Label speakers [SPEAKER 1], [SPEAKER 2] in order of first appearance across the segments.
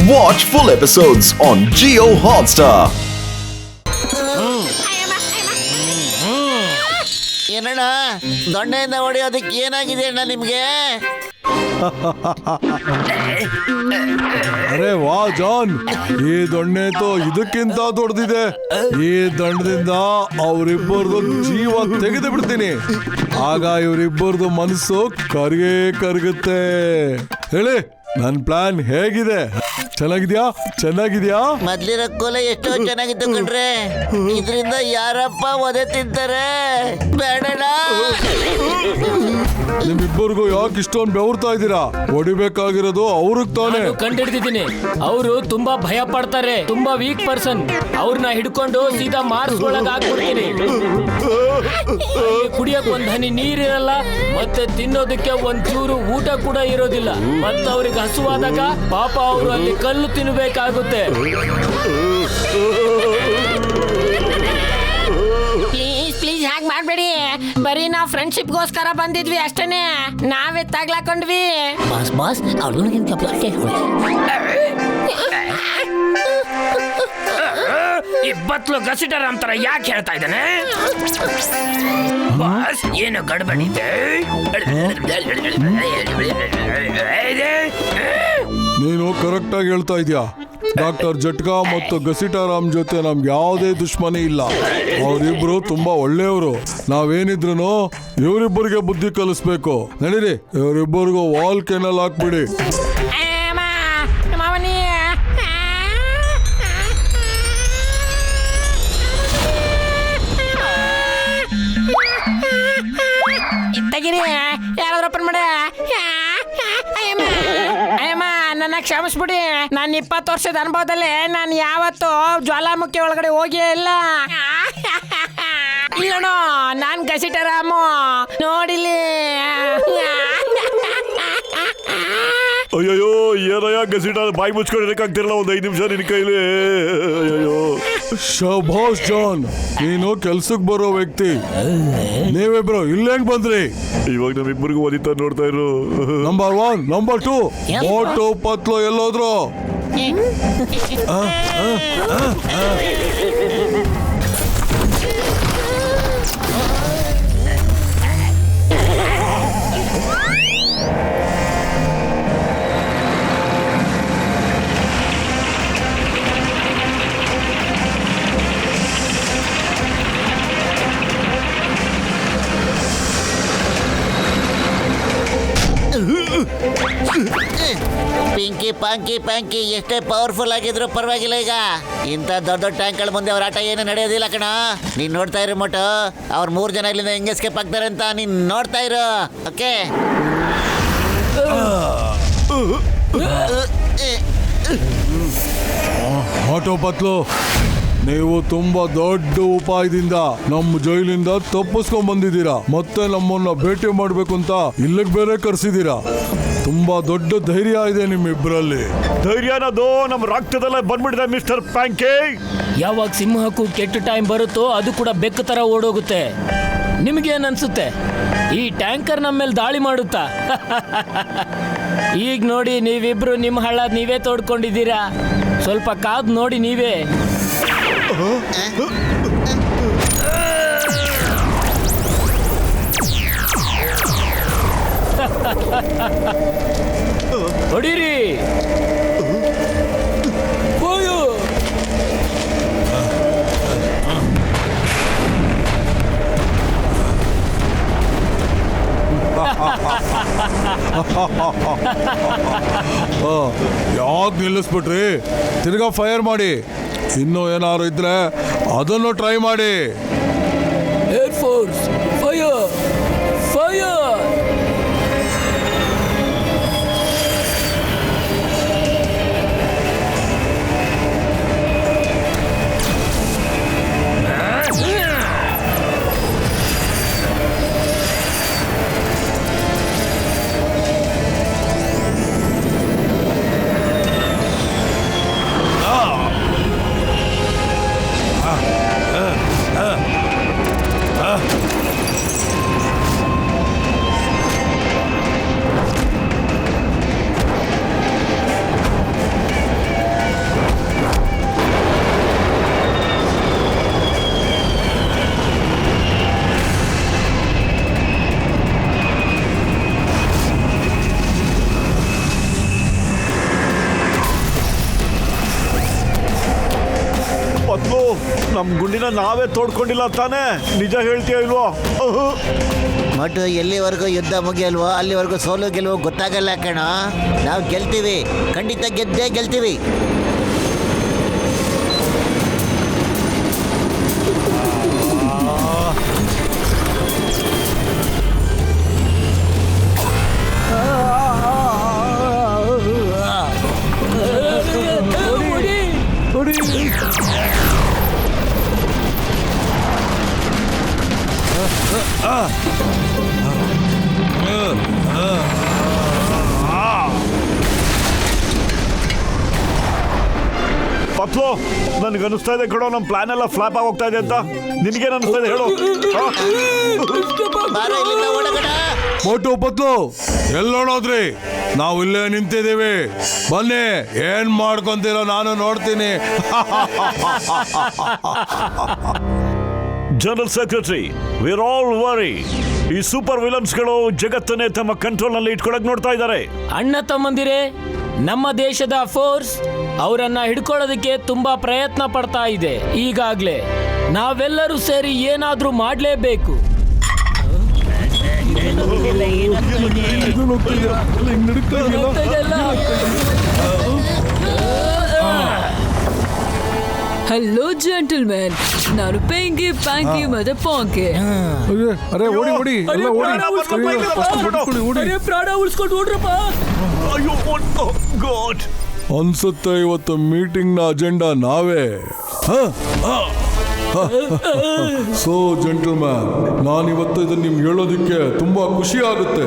[SPEAKER 1] Watch full episodes on Jio Hotstar.
[SPEAKER 2] ಏನಣ್ಣ ದೊಣ್ಣೆಯಿಂದ ಹೊಡೆಯೋದಕ್ಕೆ ಏನಾಗಿದೆ ಅಣ್ಣ ನಿಮ್ಗೆ?
[SPEAKER 3] ಅರೆ ವಾ ಜಾನ್, ಈ ದೊಣ್ಣೆ ಇದಕ್ಕಿಂತ ದೊಡ್ಡದಿದೆ. ಈ ದಂಡದಿಂದ ಅವರಿಬ್ಬರದು ಜೀವ ತೆಗೆದು ಬಿಡ್ತೀನಿ. ಆಗ ಇವರಿಬ್ಬರದು ಮನಸ್ಸು ಕರಗುತ್ತೆ. ಹೇಳಿ, ನನ್ ಪ್ಲಾನ್ ಹೇಗಿದೆ? ಚೆನ್ನಾಗಿದ್ಯಾ?
[SPEAKER 2] ಮೊದ್ಲಿರೋ ಕೋಲೆ ಎಷ್ಟೋ ಚೆನ್ನಾಗಿತ್ತು ಕಣ್ರೆ. ಇದರಿಂದ ಯಾರಪ್ಪ ಒದೆ ತಿಂತಾರೆ? ಬೇಡಣ.
[SPEAKER 3] ನಿಮ್ಮಿಬ್ಬರಿಗೂ ಯಾಕೆ ಇಷ್ಟೊಂದು ಬೆವರ್ತಾ ಇದ್ದೀರಾ? ಹೊಡಿಬೇಕಾಗಿರೋದು ಅವ್ರಿಗೆ ತಾನೆ.
[SPEAKER 4] ಕಂಡಿಡ್ದಿದ್ದೀನಿ. ಅವರು ತುಂಬಾ ಭಯ ಪಡ್ತಾರೆ, ತುಂಬಾ ವೀಕ್ ಪರ್ಸನ್. ಅವ್ರನ್ನ ಹಿಡ್ಕೊಂಡು ಸೀದಾ ಮಾರ್ಸ್ ಒಳಗೆ ಹಾಕ್ಬಿಡ್ತೀನಿ. ಕುಡಿಯಕ್ ಒಂದ್ ಹನಿ ನೀರಿರಲ್ಲ, ಮತ್ತೆ ತಿನ್ನೋದಕ್ಕೆ ಒಂಚೂರು ಊಟ ಕೂಡ ಇರೋದಿಲ್ಲ. ಮತ್ತೆ ಅವ್ರಿಗೆ ಹಸುವಾದಾಗ ಪಾಪ ಅವರು ಅಲ್ಲಿ ಕಲ್ಲು ತಿನ್ಬೇಕಾಗುತ್ತೆ.
[SPEAKER 5] ಪ್ಲೀಸ್ ಹಾಗೆ ಮಾಡ್ಬೇಡಿ. ಬರೀ ನಾವು ಫ್ರೆಂಡ್ಶಿಪ್ಗೋಸ್ಕರ ಬಂದಿದ್ವಿ ಅಷ್ಟೇನೆ. ನಾವೇ ತಗ್ಲಾಕೊಂಡ್ವಿ.
[SPEAKER 2] ಬಾಸ್
[SPEAKER 4] ಈ ಬತ್ಲು ಗಸಿಟರ್ ಅಂತಾರ ಯಾಕೆ ಹೇಳ್ತಾ ಇದ್ದಾನೆ? ಬಾಸ್, ಏನು ಗಡ್ಬಡಿದೆ?
[SPEAKER 3] ನೀನು ಕರೆಕ್ಟ್ ಆಗಿ ಹೇಳ್ತಾ ಇದೀಯಾ. ಡಾಕ್ಟರ್ ಜಟ್ಕಾ ಮತ್ತು ಗಸಿಟಾರಾಮ್ ಜೊತೆ ನಮ್ಗೆ ಯಾವುದೇ ದುಶ್ಮನಿ ಇಲ್ಲ. ಅವರಿಬ್ರು ತುಂಬಾ ಒಳ್ಳೆಯವರು. ನಾವೇನಿದ್ರು ಇವರಿಬ್ಬರಿಗೆ ಬುದ್ಧಿ ಕಲಿಸ್ಬೇಕು. ನಡೀರಿ, ಇವರಿಬ್ಬರಿಗೂ ವಾಲ್ ಕೆನಲ್ ಹಾಕ್ಬಿಡಿ.
[SPEAKER 5] ತೆಗಿರಿ, ಯಾರಾದ್ರೂ ಓಪನ್ ಮಾಡ. ನನ್ನ ಕ್ಷಮಿಸ್ಬಿಡಿ. ನಾನು 20 ವರ್ಷದ ಅನುಭವದಲ್ಲಿ ನಾನು ಯಾವತ್ತೂ ಜ್ವಾಲಾಮುಖಿ ಒಳಗಡೆ ಹೋಗೇ ಇಲ್ಲ. ಇಲ್ಲಣ್ಣ, ನಾನು ಗಸಿಟರಾಮು ನೋಡಿಲಿ.
[SPEAKER 3] ಅಯ್ಯೋ, ಏನಯ್ಯ ಗಸಿಟ, ಬಾಯಿ ಮುಚ್ಕೊಂಡಿರಕ್ಕಾಗ್ತಿರಲ್ಲ ಒಂದು 5 ನಿಮಿಷ ನಿನ್ನ ಕೈಲಿ. ಅಯ್ಯೋ, ಶಭಾಷ್ ಜಾನ್, ನೀನು ಕೆಲ್ಸಕ್ಕೆ ಬರೋ ವ್ಯಕ್ತಿ. ನೀವಿಬ್ರು ಇಲ್ಲೇಂಗ್ ಬಂದ್ರಿ? ಇವಾಗ ನಮ್ಮಿಬ್ಬರಿಗೂ ಓದಿತಾ ನೋಡ್ತಾ ಇರು. Number 1, number 2 ಮೋಟು ಪತ್ಲು ಎಲ್ಲೋದ್ರು?
[SPEAKER 2] ಪ್ಯಾಂಕಿ ಎಷ್ಟೇ ಪವರ್ಫುಲ್ ಆಗಿದ್ರು ಪರವಾಗಿಲ್ಲ. ಈಗ ಇಂಥ ದೊಡ್ಡ ಟ್ಯಾಂಕ್ಗಳ ಮುಂದೆ ಅವ್ರ ಆಟ ಏನು ನಡೆಯೋದಿಲ್ಲ ಕಣ. ನೀನ್ ನೋಡ್ತಾ ಇರು ಮೋಟು, ಅವ್ರ 3 ಜನ ಇಲ್ಲಿಂದ ಹೆಂಗೆ ಎಸ್ಕೇಪ್ ಆಗ್ತಾರೆ ಅಂತ ನೀನ್ ನೋಡ್ತಾ ಇರು. ಓಕೆ,
[SPEAKER 3] ಆಟೋ ಪತ್ಲು, ನೀವು ತುಂಬಾ ದೊಡ್ಡ ಉಪಾಯದಿಂದ ನಮ್ಮ ಜೈಲಿಂದ ತಪ್ಪಿಸ್ಕೊಂಡ್ ಬಂದಿದ್ದೀರಾ. ಮತ್ತೆ ನಮ್ಮನ್ನ ಭೇಟಿ ಮಾಡ್ಬೇಕು ಅಂತ ಇಲ್ಲಿಗೆ ಬೇರೆ ಕರ್ಸಿದೀರಾ. ತುಂಬಾ ದೊಡ್ಡ ಧೈರ್ಯ ಇದೆ ನಿಮ್ಮಿಬ್ಬರಲ್ಲಿ.
[SPEAKER 6] ಧೈರ್ಯನದು ನಮ್ಮ ರಕ್ತದಲ್ಲೇ ಬಂದ್ಬಿಟ್ಟಿದೆ ಮಿಸ್ಟರ್ ಪ್ಯಾಂಕಿ.
[SPEAKER 4] ಯಾವಾಗ ಸಿಂಹಕ್ಕೂ ಕೆಟ್ಟ ಟೈಮ್ ಬರುತ್ತೋ ಅದು ಕೂಡ ಬೆಕ್ಕ ತರ ಓಡೋಗುತ್ತೆ. ನಿಮ್ಗೇನ್ ಅನ್ಸುತ್ತೆ? ಈ ಟ್ಯಾಂಕರ್ ನಮ್ಮ ಮೇಲೆ ದಾಳಿ ಮಾಡುತ್ತಾ? ಈಗ ನೋಡಿ, ನೀವಿಬ್ರು ನಿಮ್ಮ ಹಳ್ಳ ನೀವೇ ತೋಡ್ಕೊಂಡಿದ್ದೀರಾ. ಸ್ವಲ್ಪ ಕಾದ್ ನೋಡಿ ನೀವೇ. ಹೊಡೀರಿ.
[SPEAKER 3] ಯಾಕೆ ನಿಲ್ಲಿಸ್ಬಿಟ್ರಿ? ತಿರ್ಗಾ ಫೈರ್ ಮಾಡಿ. ಇನ್ನೂ ಏನಾದ್ರು ಇದ್ರೆ ಅದನ್ನು ಟ್ರೈ ಮಾಡಿ.
[SPEAKER 4] Air force fire, fire.
[SPEAKER 6] ನಮ್ ಗುಂಡಿನ ನಾವೇ ತೋಡ್ಕೊಂಡಿಲ್ಲ ತಾನೇ, ನಿಜ ಹೇಳ್ತೀಯ ಇಲ್ವೋ?
[SPEAKER 2] ಮೊಟ್ಟು ಎಲ್ಲಿವರೆಗೂ ಯುದ್ಧ ಮುಗಿಯಲ್ವೋ ಅಲ್ಲಿವರೆಗೂ ಸೋಲು ಗೆಲುವು ಗೊತ್ತಾಗಲ್ಲ ಕಣ. ನಾವು ಗೆಲ್ತೀವಿ, ಖಂಡಿತ ಗೆದ್ದೇ ಗೆಲ್ತೀವಿ.
[SPEAKER 6] ಪತ್ಲು, ನನ್ಗೆ ಅನಿಸ್ತಾ ಇದೆ ಕಣೋ ನಮ್ಮ ಪ್ಲಾನ್ ಎಲ್ಲ ಫ್ಲಾಪ್ ಆಗಿ ಹೋಗ್ತಾ ಇದೆ ಅಂತ. ನಿನಗೇನು ಅನಿಸ್ತಾ ಇದೆ ಹೇಳು?
[SPEAKER 2] ಬಾರೋ ಇಲ್ಲಿಂದ ಓಡಗಣ.
[SPEAKER 3] ಮೋಟು ಪತ್ಲು ಎಲ್ಲೋಡೋದ್ರಿ? ನಾವು ಇಲ್ಲೇ ನಿಂತಿದ್ದೀವಿ, ಬನ್ನಿ. ಏನ್ ಮಾಡ್ಕೊಂತೀರೋ ನಾನು ನೋಡ್ತೀನಿ.
[SPEAKER 6] General secretary, we are all worry. ಈ ಸೂಪರ್ ವಿಲನ್ಸ್ಗಳು ಜಗತ್ತನ್ನೇ ತಮ್ಮ ಕಂಟ್ರೋಲ್ ನಲ್ಲಿ ಇಟ್ಕೊಳಕ್ ನೋಡ್ತಾ ಇದ್ದಾರೆ.
[SPEAKER 4] ಅಣ್ಣ ತಮ್ಮಂದಿರೇ, ನಮ್ಮ ದೇಶದ ಫೋರ್ಸ್ ಅವರನ್ನ ಹಿಡ್ಕೊಳ್ಳೋದಕ್ಕೆ ತುಂಬಾ ಪ್ರಯತ್ನ ಪಡ್ತಾ ಇದೆ. ಈಗಾಗ್ಲೇ ನಾವೆಲ್ಲರೂ ಸೇರಿ ಏನಾದ್ರೂ ಮಾಡ್ಲೇಬೇಕು.
[SPEAKER 7] ಹಲೋ ಜೆಂಟಲ್ಮೆನ್, ನಾನು ಪೆಂಗಿ, ಪ್ಯಾಂಕಿ ಮತ್ತೆ ಪಾಂಕಿ.
[SPEAKER 3] ಅರೆ ಓಡಿ ಓಡಿ, ಎಲ್ಲ ಓಡಿ.
[SPEAKER 4] ಪ್ರಾಣ ಉಳಿಸ್ಕೊಂಡು ಓಡ್ರಪ್ಪ.
[SPEAKER 3] ಅನ್ಸುತ್ತೆ ಇವತ್ತು ಮೀಟಿಂಗ್ ನ ಅಜೆಂಡಾ ನಾವೇ. ಸೊ ಜೆಂಟಲ್ಮ್ಯಾನ್, ನಾನಿವತ್ತು ಇದನ್ನ ನಿಮ್ಗೆ ಹೇಳೋದಕ್ಕೆ ತುಂಬಾ ಖುಷಿ ಆಗುತ್ತೆ.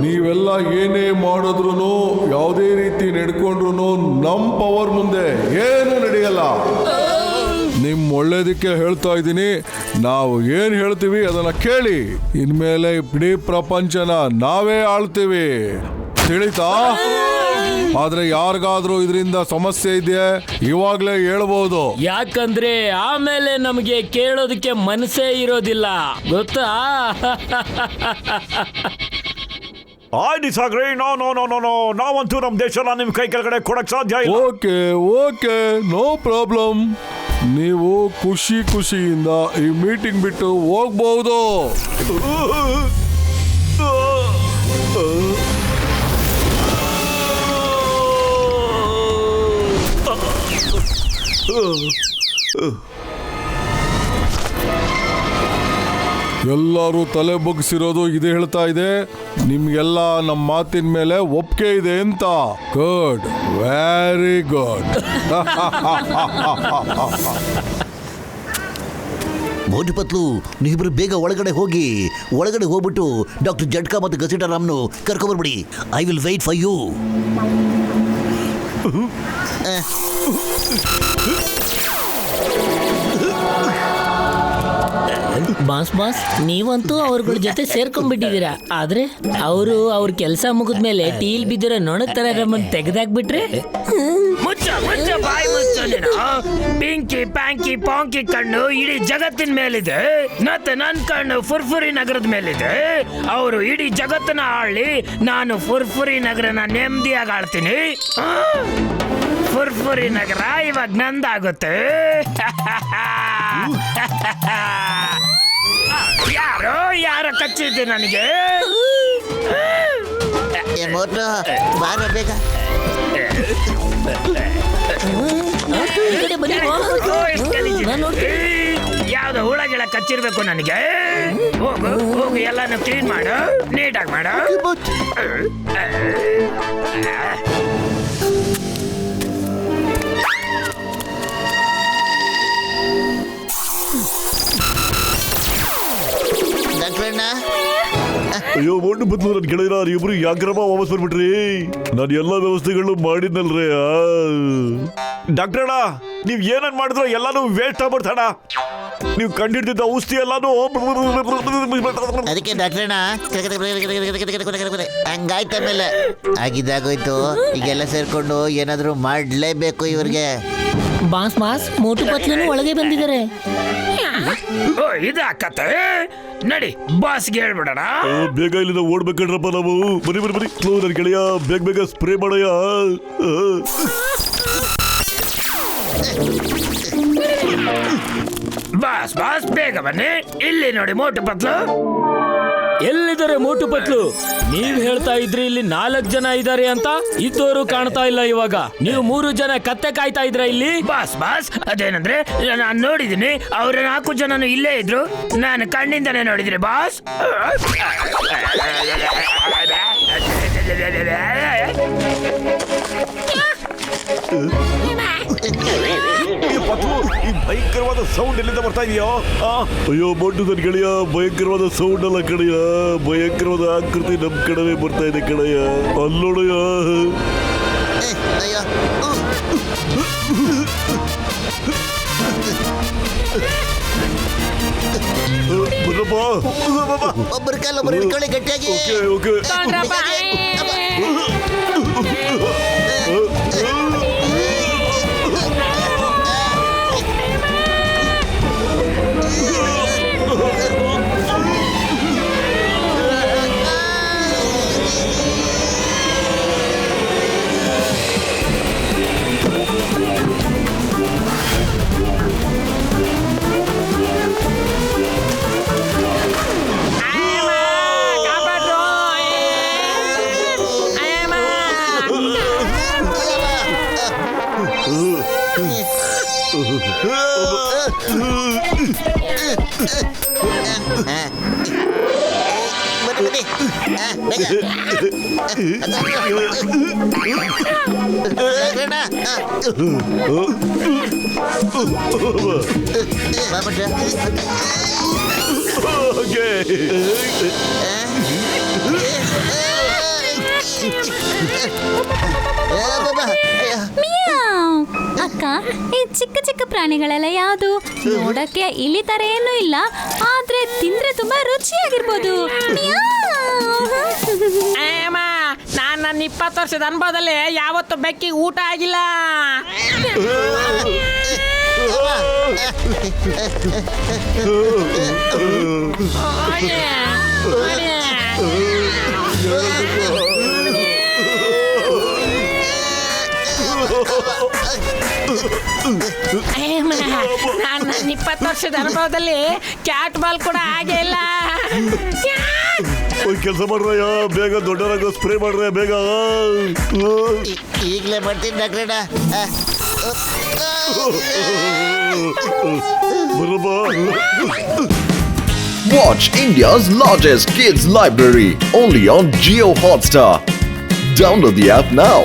[SPEAKER 3] ನೀವೆಲ್ಲ ಏನೇ ಮಾಡಿದ್ರು, ಯಾವುದೇ ರೀತಿ ನಡ್ಕೊಂಡ್ರು ನಮ್ ಪವರ್ ಮುಂದೆ ಏನು ನಡೆಯಲ್ಲ. ನಿಮ್ ಒಳ್ಳೇದಕ್ಕೆ ಹೇಳ್ತಾ ಇದ್ದೀನಿ. ನಾವು ಏನ್ ಹೇಳ್ತೀವಿ ಅದನ್ನ ಕೇಳಿ. ಇನ್ಮೇಲೆ ಇಡೀ ಪ್ರಪಂಚನ ನಾವೇ ಆಳ್ತೀವಿ, ತಿಳಿತಾ? ಆದ್ರೆ ಯಾರಿಗಾದ್ರೂ ಇದರಿಂದ ಸಮಸ್ಯೆ ಇದೆಯಾ ಇವಾಗ್ಲೇ ಹೇಳ್ಬಹುದು.
[SPEAKER 4] ಯಾಕಂದ್ರೆ ಆಮೇಲೆ ನಮಗೆ ಕೇಳೋದಕ್ಕೆ ಮನಸ್ಸೇ ಇರೋದಿಲ್ಲ, ಗೊತ್ತಾ?
[SPEAKER 6] I disagree. No no no no no, ನಾವಂತೂ ನಮ್ಮ ದೇಶನ ನಿಮ್ ಕೈ ಕೆಳಗಡೆ ಕೊಡಕ್ ಸಾಧ್ಯ ಇಲ್ಲ.
[SPEAKER 3] Okay okay, no problem. ನೀವು ಖುಷಿ ಖುಷಿಯಿಂದ ಈ ಮೀಟಿಂಗ್ ಬಿಟ್ಟು ಹೋಗ್ಬಹುದು. ಎಲ್ಲರೂ ತಲೆ ಬಗ್ಸಿರೋದು ಇದೇ ಹೇಳ್ತಾ ಇದೆ, ನಿಮ್ಗೆಲ್ಲ ನಮ್ಮ ಮಾತಿನ ಮೇಲೆ ಒಪ್ಪಿಗೆ ಇದೆ ಅಂತ. Good, very good.
[SPEAKER 2] Motu Patlu, ನೀವಿಬ್ರು ಬೇಗ ಒಳಗಡೆ ಹೋಗಿ. ಒಳಗಡೆ ಹೋಗ್ಬಿಟ್ಟು ಡಾಕ್ಟರ್ ಜಟ್ಕಾ ಮತ್ತು ಗಸಿಟಾ ರಾಮ್ನು ಕರ್ಕೊಂಡ್ಬರ್ಬಿಡಿ. I will wait for you.
[SPEAKER 8] Boss ನೀವಂತೂ ಅವ್ರಗಳ ಜೊತೆ ಸೇರ್ಕೊಂಡ್ಬಿಟ್ಟಿದ್ದೀರಾ. ಆದ್ರೆ ಅವರು ಅವ್ರ ಕೆಲಸ ಮುಗಿದ್ಮೇಲೆ ಟೀಲ್ ಬಿದ್ದಿರೋ ನೊಣ ತರ ನಮ್ಮನ್ನ ತೆಗೆದಾಕ್ಬಿಟ್ರೆ
[SPEAKER 4] ಮುಚ್ಚ ಬಾಯಿ ಮುಚ್ಚ ನೀನು. ಪಿಂಕಿ ಪ್ಯಾಂಕಿ ಪಾಂಕಿ ಕಣ್ಣು ಇಡೀ ಜಗತ್ತಿನ ಮೇಲಿದೆ, ಮತ್ತೆ ನನ್ನ ಕಣ್ಣು ಫುರ್ಫುರಿ ನಗರದ ಮೇಲಿದೆ. ಅವರು ಇಡೀ ಜಗತ್ತನ್ನ ಆಳ್ಲಿ, ನಾನು ಫುರ್ಫುರಿ ನಗರನ ನೆಮ್ಮದಿಯಾಗಿ ಆಳ್ತೀನಿ. ಫುರ್ಫುರಿ ನಗರ ಇವಾಗ ನಂದಾಗುತ್ತೆ. ಯಾರೋ ಕಚ್ಚಿದ್ದೆ ನನಗೆ.
[SPEAKER 2] ಮೋಟು ಬಾರೋ ಬೇಗ.
[SPEAKER 4] ಯಾವ್ದು ಹುಳಗಿಳ ಕಚ್ಚಿರ್ಬೇಕು ನನಗೆ. ಹೋಗು ಎಲ್ಲಾನು ಕ್ಲೀನ್ ಮಾಡು, ನೀಟಾಗಿ ಮಾಡು.
[SPEAKER 6] ಅಯ್ಯೋ ಮೋಟು ಪತ್ಲು, ನನ್ ಗೆಳೆಯರ ಇಬ್ರು ಯಾಕ್ರಮ ವಾಪಸ್ ಬರ್ಬಿಟ್ರಿ? ನಾನು ಎಲ್ಲಾ ವ್ಯವಸ್ಥೆಗಳು ಮಾಡಿದ್ನಲ್ರೇ. ಡಾಕ್ಟರ್, ನೀವ್ ಏನನ್ ಮಾಡಿದ್ರು ಎಲ್ಲಾನು ವೇಸ್ಟ್ ಆಗ್ಬಿಡ್ತಾಡ. ನೀವು ಕಂಡಿಡ್ತಿದ್ದ ಔಷಧಿ ಎಲ್ಲಾನು.
[SPEAKER 2] ಅದಕ್ಕೆ ಡಾಕ್ಟರ್ನ ಹಂಗಾಯ್ತ ಮೇಲೆ ಆಗಿದ್ದಾಗೋಯ್ತು. ಈಗೆಲ್ಲ ಸೇರ್ಕೊಂಡು ಏನಾದ್ರು ಮಾಡ್ಲೇಬೇಕು ಇವ್ರಿಗೆ.
[SPEAKER 8] ಬಾಸ್ ಮೋಟು ಪತ್ಲನು ಒಳಗೆ ಬಂದಿದ್ದಾರೆ.
[SPEAKER 4] ಇದಾಕತ್ತೆ, ನಡಿ ಬಾಸ್ಗೆ ಹೇಳ್ಬಿಡೋಣ.
[SPEAKER 6] ಬೇಗ ಇಲ್ಲಿಂದ ಓಡ್ಬೇಕಂಡ್ರಪ್ಪ ನಾವು. ಬರೀ ನನ್ ಗೆಳೆಯ, ಬೇಗ ಸ್ಪ್ರೇ ಮಾಡಯ್ಯ.
[SPEAKER 4] ಬಾಸ್ ಬಾಸ್ ಬೇಗ ಬನ್ನಿ. ಇಲ್ಲಿ ನೋಡಿ ಮೋಟು ಪತ್ಲು.
[SPEAKER 9] ಎಲ್ಲಿದ್ದಾರೆ ಮೋಟು ಪತ್ಲು? ನೀವ್ ಹೇಳ್ತಾ ಇದ್ರಿ ಇಲ್ಲಿ 4 ಜನ ಇದ್ದಾರೆ ಅಂತ. ಇದ್ದವರು ಕಾಣ್ತಾ ಇಲ್ಲ ಇವಾಗ. ನೀವು 3 ಜನ ಕತ್ತೆ ಕಾಯ್ತಾ ಇದ್ರ ಇಲ್ಲಿ.
[SPEAKER 4] ಬಾಸ್ ಬಾಸ್ ಅದೇನಂದ್ರೆ ನಾನು ನೋಡಿದೀನಿ, ಅವ್ರ 4 ಜನನು ಇಲ್ಲೇ ಇದ್ರು. ನಾನು ಕಣ್ಣಿಂದನೇ ನೋಡಿದ್ರಿ ಬಾಸ್.
[SPEAKER 6] ಈ ಭಯಂಕರವಾದ ಸೌಂಡ್ ಎಲ್ಲಿಂದ ಬರ್ತಾ ಇದೆಯೋ? ಅಯ್ಯೋ ಮೊಡ್ಡು ನನ್ ಗೆಳೆಯ, ಭಯಂಕರವಾದ ಸೌಂಡ್ ಅಲ್ಲ ಕಡೆಯ, ಭಯಂಕರವಾದ ಆಕೃತಿ ನಮ್ ಕಡೆನೇ ಬರ್ತಾ ಇದೆ ಕಡೆಯ. ಅಲ್ಲೋಡಯ್ಯ.
[SPEAKER 2] ಅಯ್ಯೋ
[SPEAKER 6] ಬರಪ್ಪ.
[SPEAKER 2] ಒಬ್ಬರ ಕಾಲ ಒಬ್ಬರು ಹಿಡ್ಕೊಳ್ಳಿ ಗಟ್ಟಿಯಾಗಿ.
[SPEAKER 6] Okay okay.
[SPEAKER 5] ತೊಗೊಂಡ್ರಪ್ಪ. ಕಾಪಾಡ್ರು. ಅಯ್ಯಮ್ಮ.
[SPEAKER 2] ಬನ್ನಿ ಬನ್ನಿ.
[SPEAKER 6] ಓಕೆ.
[SPEAKER 10] ಅಕ್ಕ, ಈ ಚಿಕ್ಕ ಚಿಕ್ಕ ಪ್ರಾಣಿಗಳೆಲ್ಲ ಯಾವುದು? ನೋಡಕ್ಕೆ ಇಲ್ಲಿ ತರ ಏನೂ ಇಲ್ಲ, ಆದ್ರೆ ತಿಂದ್ರೆ ತುಂಬಾ ರುಚಿಯಾಗಿರ್ಬೋದು.
[SPEAKER 5] ಅಯ್ಯಮ್ಮ, ನಾನು ನನ್ನ 20 ವರ್ಷದ ಅನುಭವದಲ್ಲಿ ಯಾವತ್ತು ಬೆಕ್ಕಿಗೆ ಊಟ ಆಗಿಲ್ಲ. ನಾನು ನನ್ನ 20 ವರ್ಷದ ಅನುಭವದಲ್ಲಿ ಕ್ಯಾಟ್ ಬಾಲ್ ಕೂಡ ಆಗೇ ಇಲ್ಲ.
[SPEAKER 6] ಒಂದ್ ಕೆಲಸ ಮಾಡ್ರಯ್ಯ, ಬೇಗ ದೊಡ್ಡರಾಗ ಸ್ಪ್ರೇ ಮಾಡ್ರಯ್ಯ ಬೇಗ.
[SPEAKER 2] ಈಗಲೇ ಬರ್ತೀನಿ ಡಾಕ್ಟ್ರಣ್ಣ.
[SPEAKER 6] ಬರಪ್ಪ.
[SPEAKER 1] Watch India's largest kids library only on Jio Hotstar. Download the app now.